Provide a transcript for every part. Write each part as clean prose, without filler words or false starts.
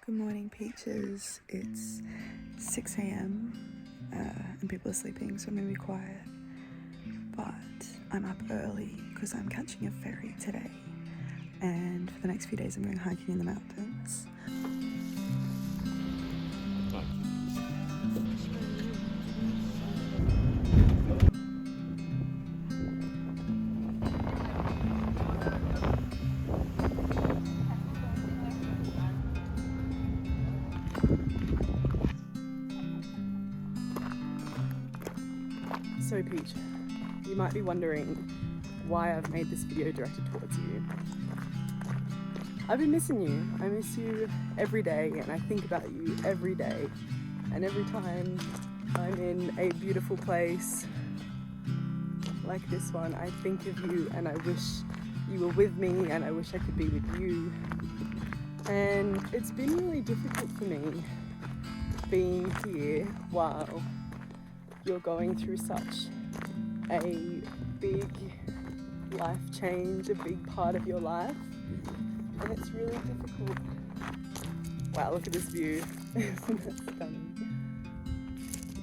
Good morning, Peaches. It's 6 a.m. And people are sleeping, so I'm going to be quiet. But I'm up early because I'm catching a ferry today. And for the next few days, I'm going hiking in the mountains. So Peach, you might be wondering why I've made this video directed towards you. I've been missing you. I miss you every day and I think about you every day. And every time I'm in a beautiful place like this one, I think of you and I wish you were with me and I wish I could be with you. And it's been really difficult for me being here while you're going through such a big life change, a big part of your life, and it's really difficult. Wow, look at this view. Isn't that stunning?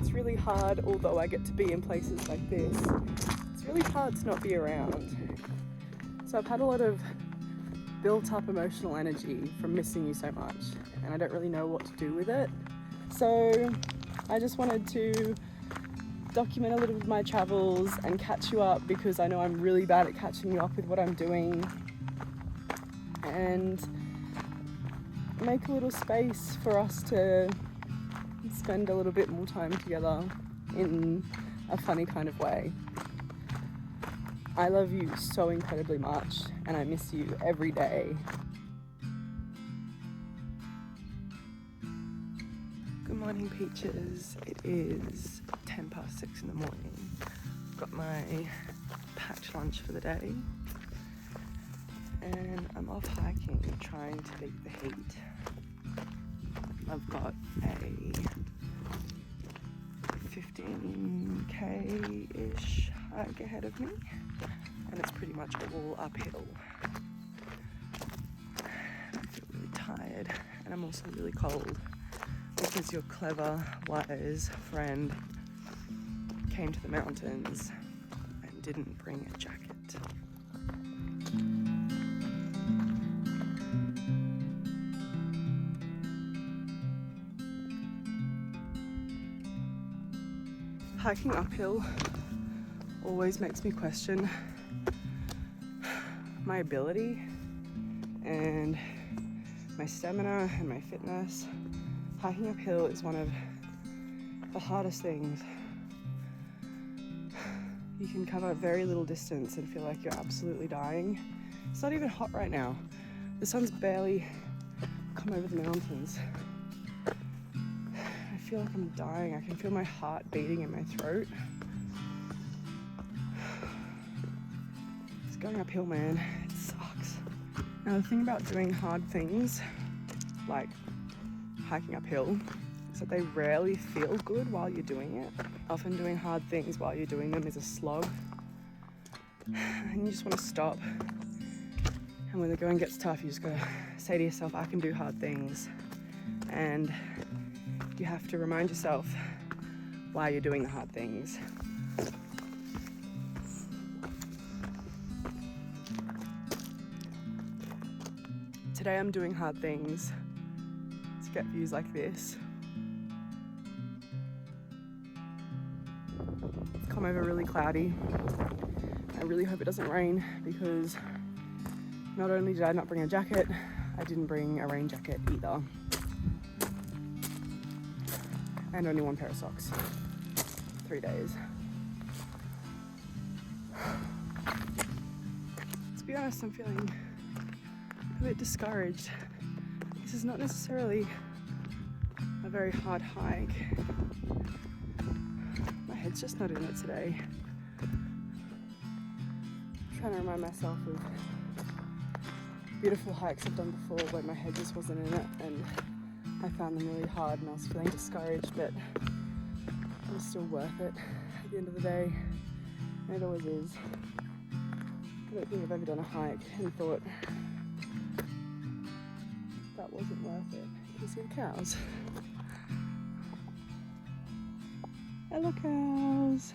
It's really hard, although I get to be in places like this, it's really hard to not be around. So I've had a lot of built up emotional energy from missing you so much, and I don't really know what to do with it. So I just wanted to document a little bit of my travels and catch you up, because I know I'm really bad at catching you up with what I'm doing, and make a little space for us to spend a little bit more time together in a funny kind of way. I love you so incredibly much and I miss you every day. Good morning, Peaches. It is 10 past 6 in the morning. I've got my packed lunch for the day and I'm off hiking, trying to beat the heat. I've got a 15k-ish hike ahead of me and it's pretty much all uphill. I feel really tired and I'm also really cold, because your clever, wise friend came to the mountains and didn't bring a jacket. Hiking uphill always makes me question my ability and my stamina and my fitness. Hiking uphill is one of the hardest things. You can cover very little distance and feel like you're absolutely dying. It's not even hot right now. The sun's barely come over the mountains. I feel like I'm dying. I can feel my heart beating in my throat. It's going uphill, man. It sucks. Now the thing about doing hard things, like hiking uphill, is that they rarely feel good while you're doing it. Often doing hard things while you're doing them is a slog and you just want to stop, and when the going gets tough you just gotta say to yourself, I can do hard things, and you have to remind yourself why you're doing the hard things. Today I'm doing hard things to get views like this. It's come over really cloudy. I really hope it doesn't rain, because not only did I not bring a jacket, I didn't bring a rain jacket either. And only one pair of socks. 3 days. To be honest, I'm feeling a bit discouraged. This is not necessarily a very hard hike. My head's just not in it today. I'm trying to remind myself of beautiful hikes I've done before where my head just wasn't in it and I found them really hard and I was feeling discouraged, but it was still worth it at the end of the day, and it always is. I don't think I've ever done a hike and thought that wasn't worth it. It was See the cows? Hello cows!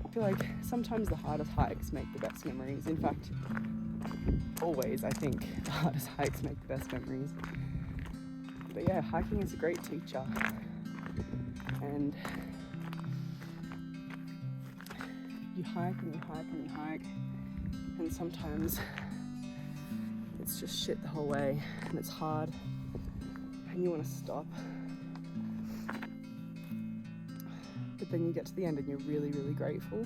I feel like sometimes the hardest hikes make the best memories. In fact, always I think the hardest hikes make the best memories. But yeah, hiking is a great teacher. And you hike and you hike and you hike, and sometimes it's just shit the whole way and it's hard and you want to stop. But then you get to the end and you're really, really grateful.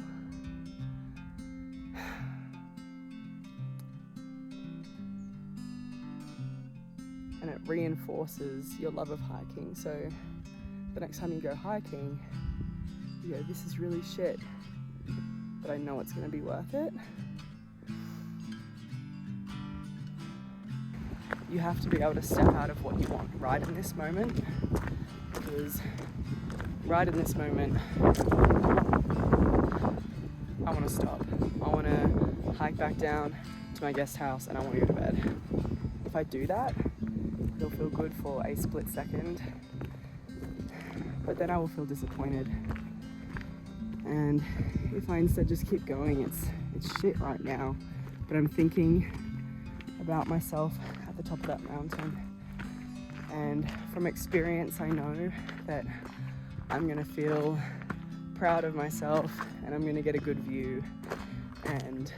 And it reinforces your love of hiking. So the next time you go hiking, you go, this is really shit, but I know it's going to be worth it. You have to be able to step out of what you want right in this moment, because right in this moment, I want to stop. I want to hike back down to my guest house and I want to go to bed. If I do that, it'll feel good for a split second, but then I will feel disappointed. And if I instead just keep going, it's shit right now, but I'm thinking about myself at the top of that mountain. And from experience, I know that I'm gonna feel proud of myself and I'm gonna get a good view, and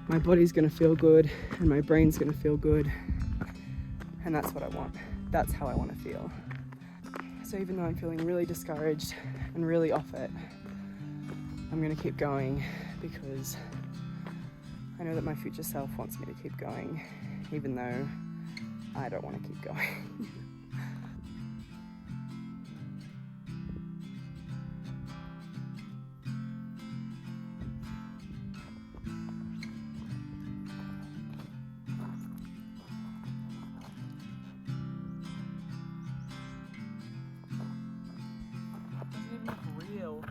my body's gonna feel good and my brain's gonna feel good, and that's what I want. That's how I want to feel. So even though I'm feeling really discouraged and really off it, I'm gonna keep going because I know that my future self wants me to keep going, even though I don't want to keep going. Doesn't even look real.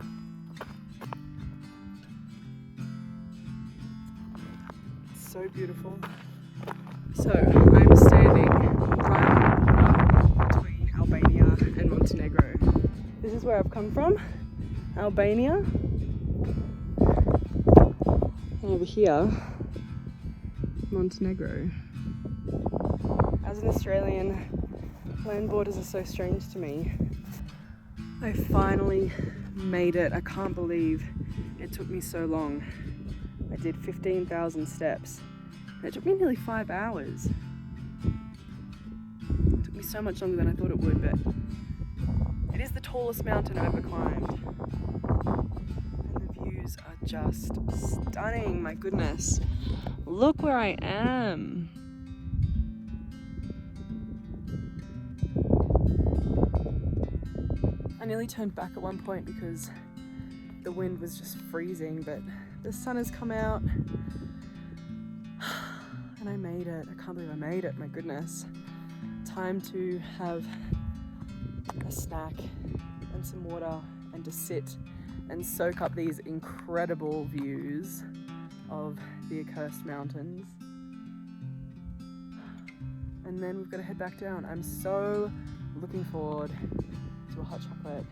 So beautiful. So I'm standing right on the border between Albania and Montenegro. This is where I've come from, Albania. And over here, Montenegro. As an Australian, land borders are so strange to me. I finally made it. I can't believe it took me so long. I did 15,000 steps. And it took me nearly 5 hours. It took me so much longer than I thought it would, but it is the tallest mountain I've ever climbed. And the views are just stunning, my goodness. Look where I am. I nearly turned back at one point because the wind was just freezing, but the sun has come out and I made it. I can't believe I made it, my goodness. Time to have a snack and some water and to sit and soak up these incredible views of the accursed mountains. And then we've got to head back down. I'm so looking forward to a hot chocolate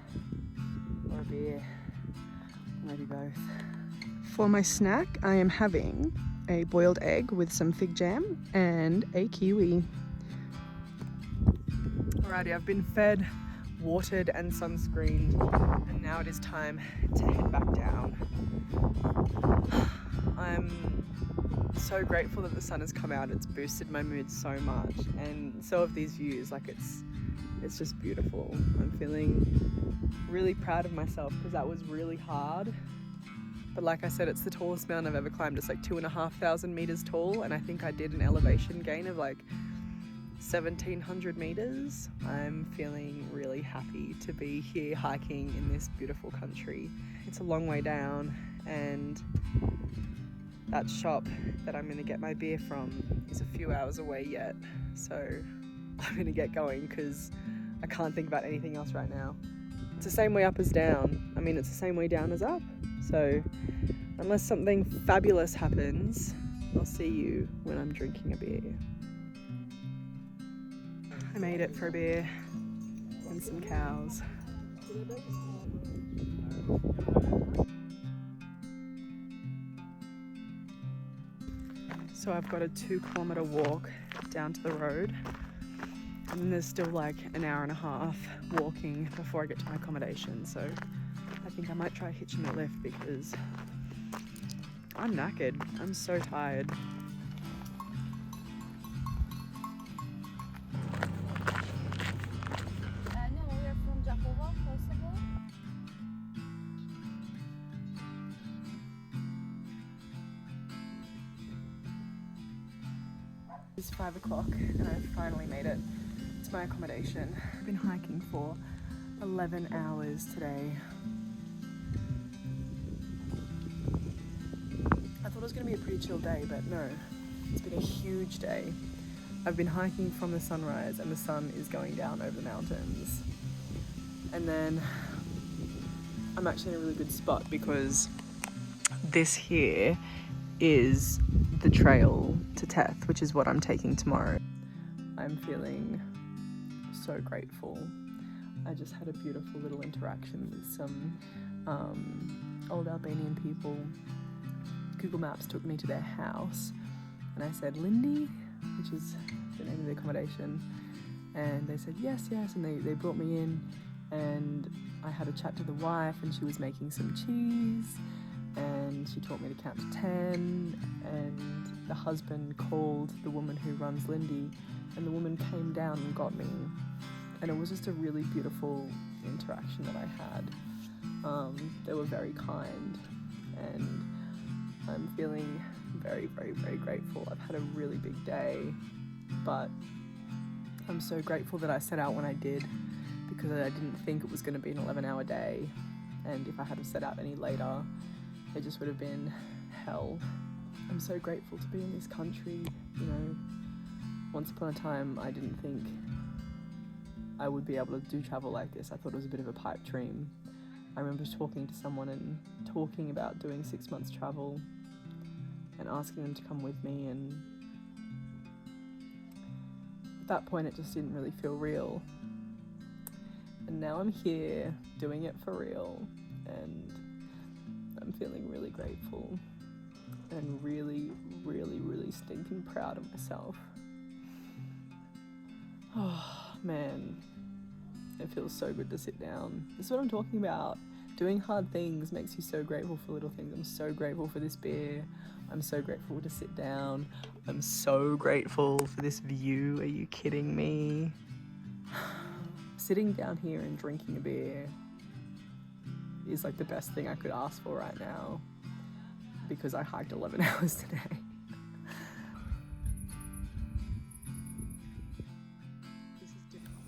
or a beer, maybe both. For my snack, I am having a boiled egg with some fig jam and a kiwi. Alrighty, I've been fed, watered and sunscreened, and now it is time to head back down. I'm so grateful that the sun has come out. It's boosted my mood so much, and so have these views. Like it's just beautiful. I'm feeling really proud of myself because that was really hard. But like I said, it's the tallest mountain I've ever climbed. It's like 2,500 meters tall, and I think I did an elevation gain of like 1,700 meters. I'm feeling really happy to be here hiking in this beautiful country. It's a long way down, and that shop that I'm gonna get my beer from is a few hours away yet. So I'm gonna get going because I can't think about anything else right now. It's the same way up as down. I mean, it's the same way down as up. So unless something fabulous happens, I'll see you when I'm drinking a beer. I made it for a beer and some cows. So I've got a 2-kilometer walk down to the road, and then there's still like an hour and a half walking before I get to my accommodation. So I think I might try hitching a lift because I'm knackered. I'm so tired. No, we are from Jakovo, Kosovo. It's 5 o'clock and I've finally made it to my accommodation. I've been hiking for 11 hours today. I thought it was going to be a pretty chill day, but no, it's been a huge day. I've been hiking from the sunrise and the sun is going down over the mountains. And then I'm actually in a really good spot because this here is the trail to Teth, which is what I'm taking tomorrow. I'm feeling so grateful. I just had a beautiful little interaction with some old Albanian people. Google Maps took me to their house and I said Lindy, which is the name of the accommodation, and they said yes, and they brought me in and I had a chat to the wife and she was making some cheese and she taught me to count to 10, and the husband called the woman who runs Lindy and the woman came down and got me, and it was just a really beautiful interaction that I had. They were very kind and I'm feeling very, very, very grateful. I've had a really big day, but I'm so grateful that I set out when I did because I didn't think it was going to be an 11-hour day, and if I had set out any later it just would have been hell. I'm so grateful to be in this country. You know, once upon a time I didn't think I would be able to do travel like this. I thought it was a bit of a pipe dream. I remember talking to someone and talking about doing 6 months travel and asking them to come with me, and at that point it just didn't really feel real. And now I'm here doing it for real, and I'm feeling really grateful and really, really, really stinking proud of myself. Oh man, it feels so good to sit down. This is what I'm talking about. Doing hard things makes you so grateful for little things. I'm so grateful for this beer. I'm so grateful to sit down. I'm so grateful for this view. Are you kidding me? Sitting down here and drinking a beer is like the best thing I could ask for right now because I hiked 11 hours today. This is difficult.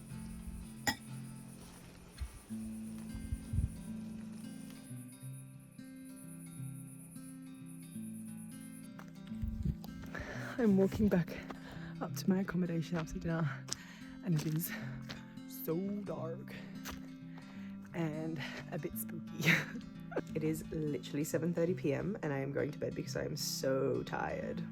I'm walking back up to my accommodation after dinner and it is so dark and a bit spooky. It is literally 7:30 p.m. and I am going to bed because I am so tired.